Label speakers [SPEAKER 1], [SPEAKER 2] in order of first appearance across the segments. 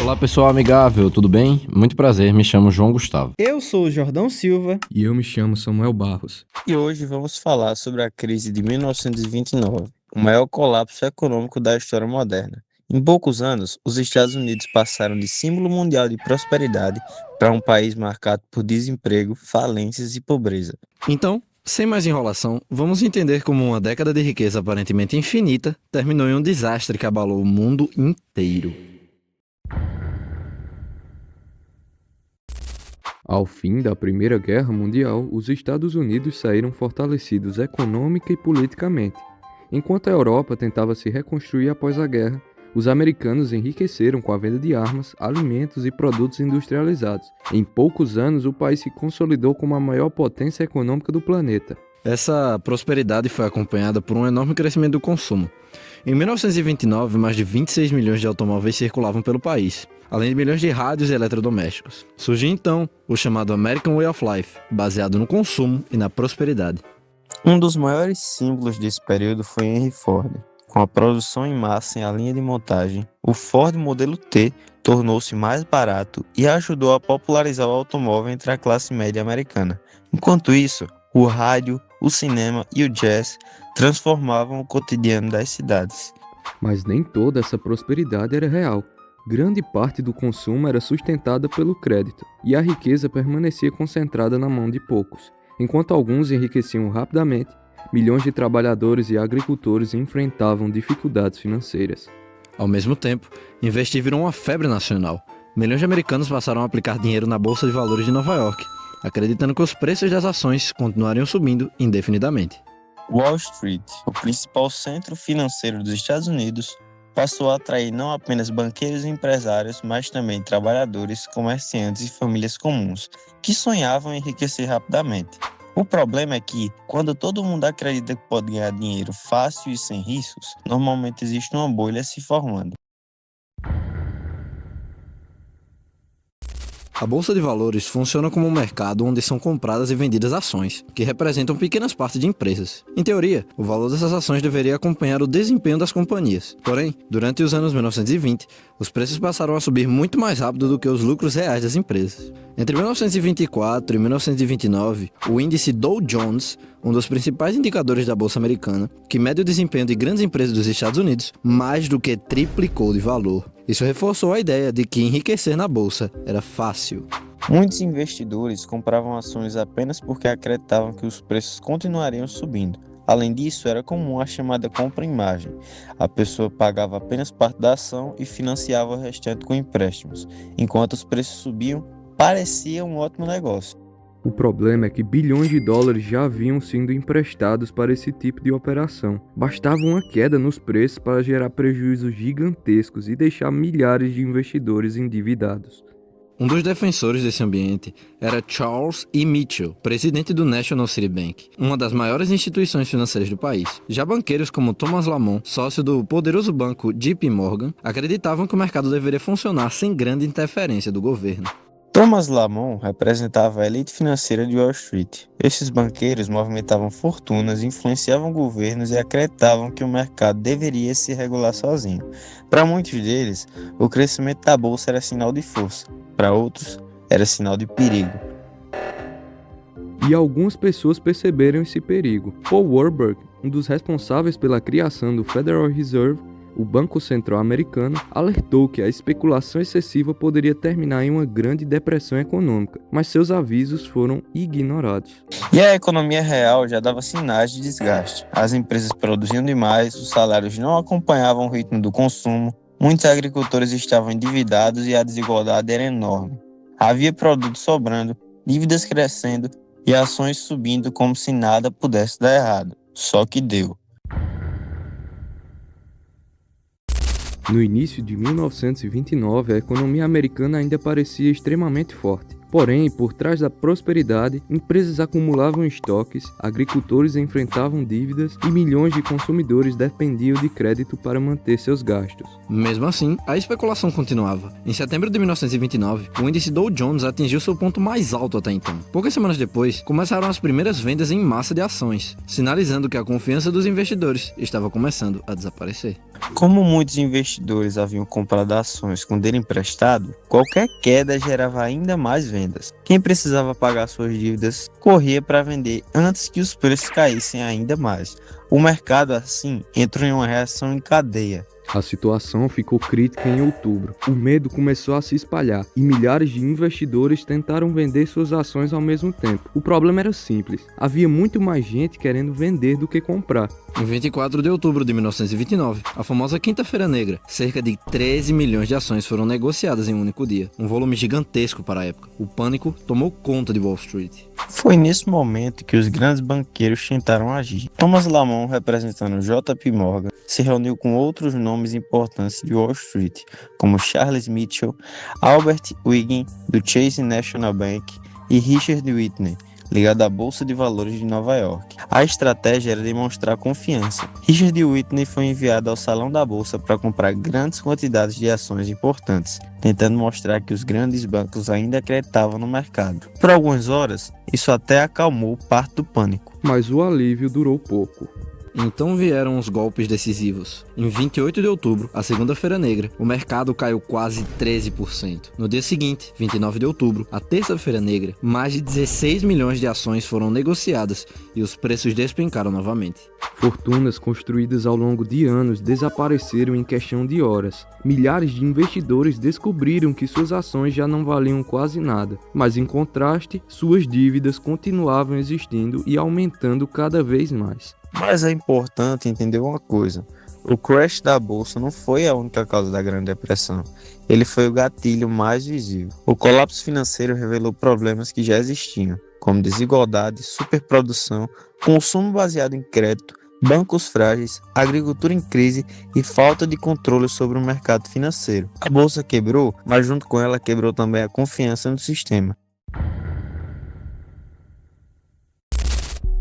[SPEAKER 1] Olá pessoal amigável, tudo bem? Muito prazer, me chamo João Gustavo.
[SPEAKER 2] Eu sou o Jordão Silva.
[SPEAKER 3] E eu me chamo Samuel Barros.
[SPEAKER 4] E hoje vamos falar sobre a crise de 1929, o maior colapso econômico da história moderna. Em poucos anos, os Estados Unidos passaram de símbolo mundial de prosperidade para um país marcado por desemprego, falências e pobreza.
[SPEAKER 1] Então, sem mais enrolação, vamos entender como uma década de riqueza aparentemente infinita terminou em um desastre que abalou o mundo inteiro.
[SPEAKER 3] Ao fim da Primeira Guerra Mundial, os Estados Unidos saíram fortalecidos econômica e politicamente. Enquanto a Europa tentava se reconstruir após a guerra, os americanos enriqueceram com a venda de armas, alimentos e produtos industrializados. Em poucos anos, o país se consolidou como a maior potência econômica do planeta.
[SPEAKER 1] Essa prosperidade foi acompanhada por um enorme crescimento do consumo. Em 1929, mais de 26 milhões de automóveis circulavam pelo país, além de milhões de rádios e eletrodomésticos. Surgiu então o chamado American Way of Life, baseado no consumo e na prosperidade.
[SPEAKER 4] Um dos maiores símbolos desse período foi Henry Ford. Com a produção em massa em a linha de montagem, o Ford modelo T tornou-se mais barato e ajudou a popularizar o automóvel entre a classe média americana. Enquanto isso, o rádio, o cinema e o jazz transformavam o cotidiano das cidades.
[SPEAKER 3] Mas nem toda essa prosperidade era real. Grande parte do consumo era sustentada pelo crédito, e a riqueza permanecia concentrada na mão de poucos. Enquanto alguns enriqueciam rapidamente, milhões de trabalhadores e agricultores enfrentavam dificuldades financeiras.
[SPEAKER 1] Ao mesmo tempo, investir virou uma febre nacional. Milhões de americanos passaram a aplicar dinheiro na Bolsa de Valores de Nova York, acreditando que os preços das ações continuariam subindo indefinidamente.
[SPEAKER 4] Wall Street, o principal centro financeiro dos Estados Unidos, passou a atrair não apenas banqueiros e empresários, mas também trabalhadores, comerciantes e famílias comuns, que sonhavam em enriquecer rapidamente. O problema é que, quando todo mundo acredita que pode ganhar dinheiro fácil e sem riscos, normalmente existe uma bolha se formando.
[SPEAKER 1] A Bolsa de Valores funciona como um mercado onde são compradas e vendidas ações, que representam pequenas partes de empresas. Em teoria, o valor dessas ações deveria acompanhar o desempenho das companhias. Porém, durante os anos 1920, os preços passaram a subir muito mais rápido do que os lucros reais das empresas. Entre 1924 e 1929, o índice Dow Jones, um dos principais indicadores da Bolsa Americana, que mede o desempenho de grandes empresas dos Estados Unidos, mais do que triplicou de valor. Isso reforçou a ideia de que enriquecer na Bolsa era fácil.
[SPEAKER 4] Muitos investidores compravam ações apenas porque acreditavam que os preços continuariam subindo. Além disso, era comum a chamada compra em margem. A pessoa pagava apenas parte da ação e financiava o restante com empréstimos. Enquanto os preços subiam, parecia um ótimo negócio.
[SPEAKER 3] O problema é que bilhões de dólares já haviam sido emprestados para esse tipo de operação. Bastava uma queda nos preços para gerar prejuízos gigantescos e deixar milhares de investidores endividados.
[SPEAKER 1] Um dos defensores desse ambiente era Charles E. Mitchell, presidente do National City Bank, uma das maiores instituições financeiras do país. Já banqueiros como Thomas Lamont, sócio do poderoso banco JP Morgan, acreditavam que o mercado deveria funcionar sem grande interferência do governo.
[SPEAKER 4] Thomas Lamont representava a elite financeira de Wall Street. Esses banqueiros movimentavam fortunas, influenciavam governos e acreditavam que o mercado deveria se regular sozinho. Para muitos deles, o crescimento da bolsa era sinal de força. Para outros, era sinal de perigo.
[SPEAKER 3] E algumas pessoas perceberam esse perigo. Paul Warburg, um dos responsáveis pela criação do Federal Reserve, o Banco Central Americano, alertou que a especulação excessiva poderia terminar em uma grande depressão econômica, mas seus avisos foram ignorados.
[SPEAKER 4] E a economia real já dava sinais de desgaste. As empresas produziam demais, os salários não acompanhavam o ritmo do consumo, muitos agricultores estavam endividados e a desigualdade era enorme. Havia produtos sobrando, dívidas crescendo e ações subindo como se nada pudesse dar errado. Só que deu.
[SPEAKER 3] No início de 1929, a economia americana ainda parecia extremamente forte. Porém, por trás da prosperidade, empresas acumulavam estoques, agricultores enfrentavam dívidas e milhões de consumidores dependiam de crédito para manter seus gastos.
[SPEAKER 1] Mesmo assim, a especulação continuava. Em setembro de 1929, o índice Dow Jones atingiu seu ponto mais alto até então. Poucas semanas depois, começaram as primeiras vendas em massa de ações, sinalizando que a confiança dos investidores estava começando a desaparecer.
[SPEAKER 4] Como muitos investidores haviam comprado ações com dinheiro emprestado, qualquer queda gerava ainda mais vendas. Quem precisava pagar suas dívidas corria para vender antes que os preços caíssem ainda mais. O mercado, assim, entrou em uma reação em cadeia.
[SPEAKER 3] A situação ficou crítica em outubro. O medo começou a se espalhar e milhares de investidores tentaram vender suas ações ao mesmo tempo. O problema era simples: havia muito mais gente querendo vender do que comprar.
[SPEAKER 1] Em 24 de outubro de 1929, a famosa Quinta-feira Negra, cerca de 13 milhões de ações foram negociadas em um único dia, um volume gigantesco para a época. O pânico tomou conta de Wall Street.
[SPEAKER 4] Foi nesse momento que os grandes banqueiros tentaram agir. Thomas Lamont, representando JP Morgan, se reuniu com outros nomes importantes de Wall Street, como Charles Mitchell, Albert Wiggin, do Chase National Bank, e Richard Whitney, ligado à Bolsa de Valores de Nova York. A estratégia era demonstrar confiança. Richard Whitney foi enviado ao salão da Bolsa para comprar grandes quantidades de ações importantes, tentando mostrar que os grandes bancos ainda acreditavam no mercado. Por algumas horas, isso até acalmou parte do pânico.
[SPEAKER 3] Mas o alívio durou pouco.
[SPEAKER 1] Então vieram os golpes decisivos. Em 28 de outubro, a Segunda-feira Negra, o mercado caiu quase 13%. No dia seguinte, 29 de outubro, a Terça-feira Negra, mais de 16 milhões de ações foram negociadas e os preços despencaram novamente.
[SPEAKER 3] Fortunas construídas ao longo de anos desapareceram em questão de horas. Milhares de investidores descobriram que suas ações já não valiam quase nada, mas em contraste, suas dívidas continuavam existindo e aumentando cada vez mais.
[SPEAKER 4] Mas é importante entender uma coisa: o crash da bolsa não foi a única causa da Grande Depressão. Ele foi o gatilho mais visível. O colapso financeiro revelou problemas que já existiam, como desigualdade, superprodução, consumo baseado em crédito, bancos frágeis, agricultura em crise e falta de controle sobre o mercado financeiro. A bolsa quebrou, mas junto com ela quebrou também a confiança no sistema.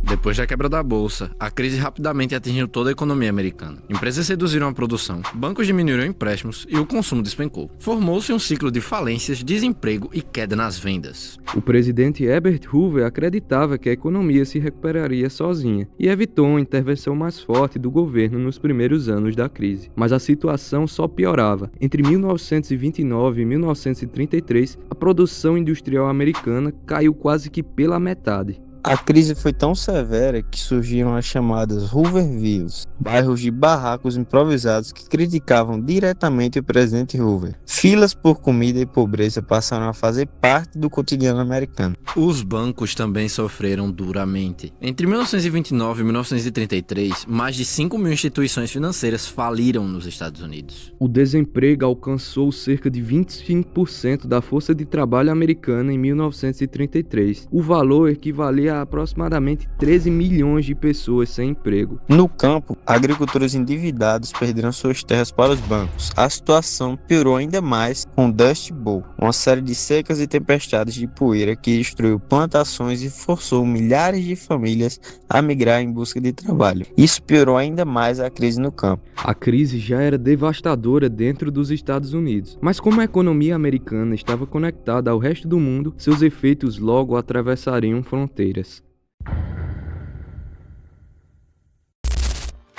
[SPEAKER 1] Depois da quebra da bolsa, a crise rapidamente atingiu toda a economia americana. Empresas reduziram a produção, bancos diminuíram empréstimos e o consumo despencou. Formou-se um ciclo de falências, desemprego e queda nas vendas.
[SPEAKER 3] O presidente Herbert Hoover acreditava que a economia se recuperaria sozinha e evitou uma intervenção mais forte do governo nos primeiros anos da crise. Mas a situação só piorava. Entre 1929 e 1933, a produção industrial americana caiu quase que pela metade.
[SPEAKER 4] A crise foi tão severa que surgiram as chamadas Hoovervilles, bairros de barracos improvisados que criticavam diretamente o presidente Hoover. Filas por comida e pobreza passaram a fazer parte do cotidiano americano.
[SPEAKER 1] Os bancos também sofreram duramente. Entre 1929 e 1933, mais de 5 mil instituições financeiras faliram nos Estados Unidos.
[SPEAKER 3] O desemprego alcançou cerca de 25% da força de trabalho americana em 1933. O valor equivalia a aproximadamente 13 milhões de pessoas sem emprego.
[SPEAKER 4] No campo, agricultores endividados perderam suas terras para os bancos. A situação piorou ainda mais com o Dust Bowl, uma série de secas e tempestades de poeira que destruiu plantações e forçou milhares de famílias a migrar em busca de trabalho. Isso piorou ainda mais a crise no campo.
[SPEAKER 3] A crise já era devastadora dentro dos Estados Unidos, mas como a economia americana estava conectada ao resto do mundo, seus efeitos logo atravessariam fronteiras.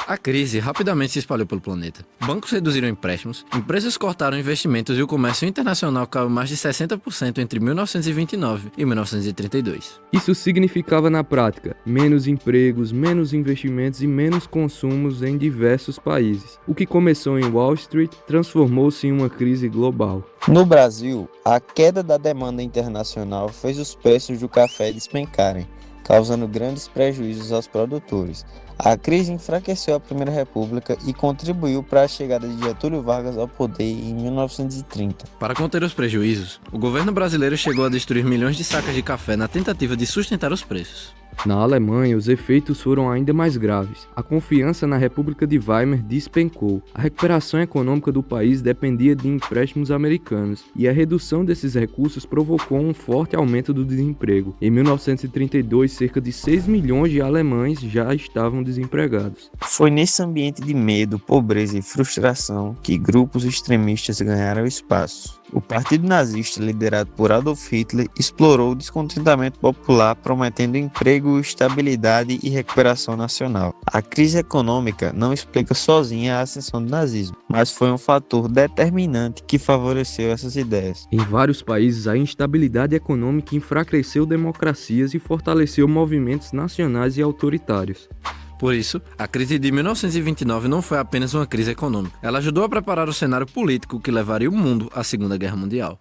[SPEAKER 1] A crise rapidamente se espalhou pelo planeta. Bancos reduziram empréstimos, empresas cortaram investimentos e o comércio internacional caiu mais de 60% entre 1929 e 1932.
[SPEAKER 3] Isso significava na prática menos empregos, menos investimentos e menos consumos em diversos países. O que começou em Wall Street transformou-se em uma crise global.
[SPEAKER 4] No Brasil, a queda da demanda internacional fez os preços do café despencarem, causando grandes prejuízos aos produtores. A crise enfraqueceu a Primeira República e contribuiu para a chegada de Getúlio Vargas ao poder em 1930.
[SPEAKER 1] Para conter os prejuízos, o governo brasileiro chegou a destruir milhões de sacas de café na tentativa de sustentar os preços.
[SPEAKER 3] Na Alemanha, os efeitos foram ainda mais graves. A confiança na República de Weimar despencou. A recuperação econômica do país dependia de empréstimos americanos, e a redução desses recursos provocou um forte aumento do desemprego. Em 1932, cerca de 6 milhões de alemães já estavam desempregados.
[SPEAKER 4] Foi nesse ambiente de medo, pobreza e frustração que grupos extremistas ganharam espaço. O Partido Nazista, liderado por Adolf Hitler, explorou o descontentamento popular, prometendo emprego, estabilidade e recuperação nacional. A crise econômica não explica sozinha a ascensão do nazismo, mas foi um fator determinante que favoreceu essas ideias.
[SPEAKER 3] Em vários países, a instabilidade econômica enfraqueceu democracias e fortaleceu movimentos nacionais e autoritários.
[SPEAKER 1] Por isso, a crise de 1929 não foi apenas uma crise econômica. Ela ajudou a preparar o cenário político que levaria o mundo à Segunda Guerra Mundial.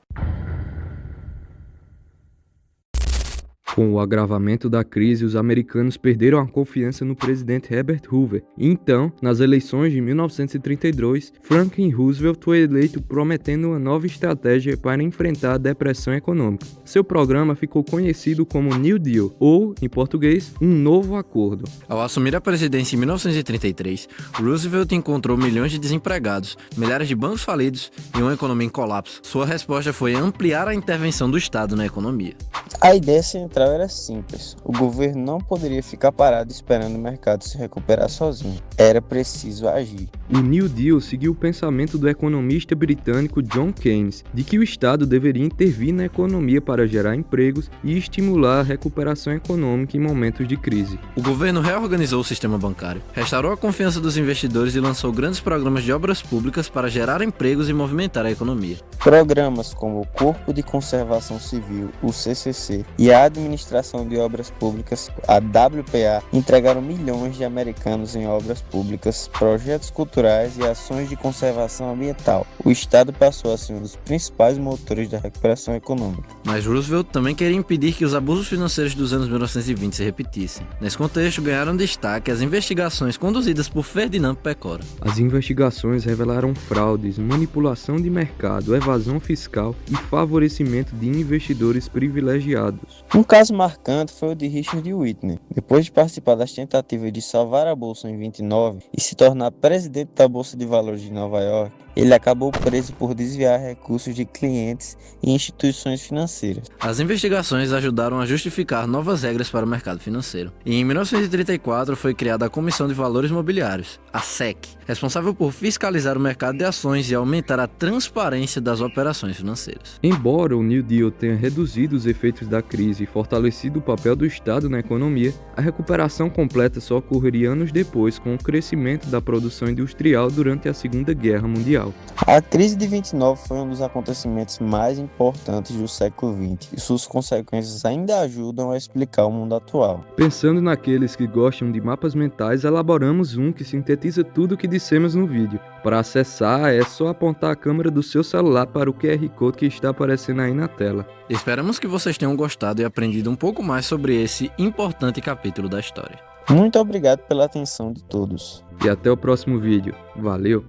[SPEAKER 3] Com o agravamento da crise, os americanos perderam a confiança no presidente Herbert Hoover. Então, nas eleições de 1932, Franklin Roosevelt foi eleito prometendo uma nova estratégia para enfrentar a depressão econômica. Seu programa ficou conhecido como New Deal, ou, em português, um novo acordo.
[SPEAKER 1] Ao assumir a presidência em 1933, Roosevelt encontrou milhões de desempregados, milhares de bancos falidos e uma economia em colapso. Sua resposta foi ampliar a intervenção do Estado na economia.
[SPEAKER 4] A ideia central era simples. O governo não poderia ficar parado esperando o mercado se recuperar sozinho. Era preciso agir.
[SPEAKER 3] O New Deal seguiu o pensamento do economista britânico John Keynes, de que o Estado deveria intervir na economia para gerar empregos e estimular a recuperação econômica em momentos de crise.
[SPEAKER 1] O governo reorganizou o sistema bancário, restaurou a confiança dos investidores e lançou grandes programas de obras públicas para gerar empregos e movimentar a economia.
[SPEAKER 4] Programas como o Corpo de Conservação Civil, o CCC, e a Administração de Obras Públicas, a WPA, entregaram milhões de americanos em obras públicas, projetos culturais e ações de conservação ambiental. O Estado passou a ser um dos principais motores da recuperação econômica.
[SPEAKER 1] Mas Roosevelt também queria impedir que os abusos financeiros dos anos 1920 se repetissem. Nesse contexto, ganharam destaque as investigações conduzidas por Ferdinand Pecora.
[SPEAKER 3] As investigações revelaram fraudes, manipulação de mercado, evasão fiscal e favorecimento de investidores privilegiados.
[SPEAKER 4] Um caso marcante foi o de Richard Whitney. Depois de participar das tentativas de salvar a Bolsa em 29 e se tornar presidente da Bolsa de Valores de Nova York, ele acabou preso por desviar recursos de clientes e instituições financeiras.
[SPEAKER 1] As investigações ajudaram a justificar novas regras para o mercado financeiro. E em 1934 foi criada a Comissão de Valores Mobiliários, a SEC, responsável por fiscalizar o mercado de ações e aumentar a transparência das operações financeiras.
[SPEAKER 3] Embora o New Deal tenha reduzido os efeitos da crise e fortalecido o papel do Estado na economia, a recuperação completa só ocorreria anos depois com o crescimento da produção industrial durante a Segunda Guerra Mundial.
[SPEAKER 4] A crise de 29 foi um dos acontecimentos mais importantes do século XX e suas consequências ainda ajudam a explicar o mundo atual.
[SPEAKER 3] Pensando naqueles que gostam de mapas mentais, elaboramos um que sintetiza tudo o que dissemos no vídeo. Para acessar, é só apontar a câmera do seu celular para o QR Code que está aparecendo aí na tela.
[SPEAKER 1] Esperamos que vocês tenham gostado e aprendido um pouco mais sobre esse importante capítulo da história.
[SPEAKER 4] Muito obrigado pela atenção de todos.
[SPEAKER 3] E até o próximo vídeo. Valeu!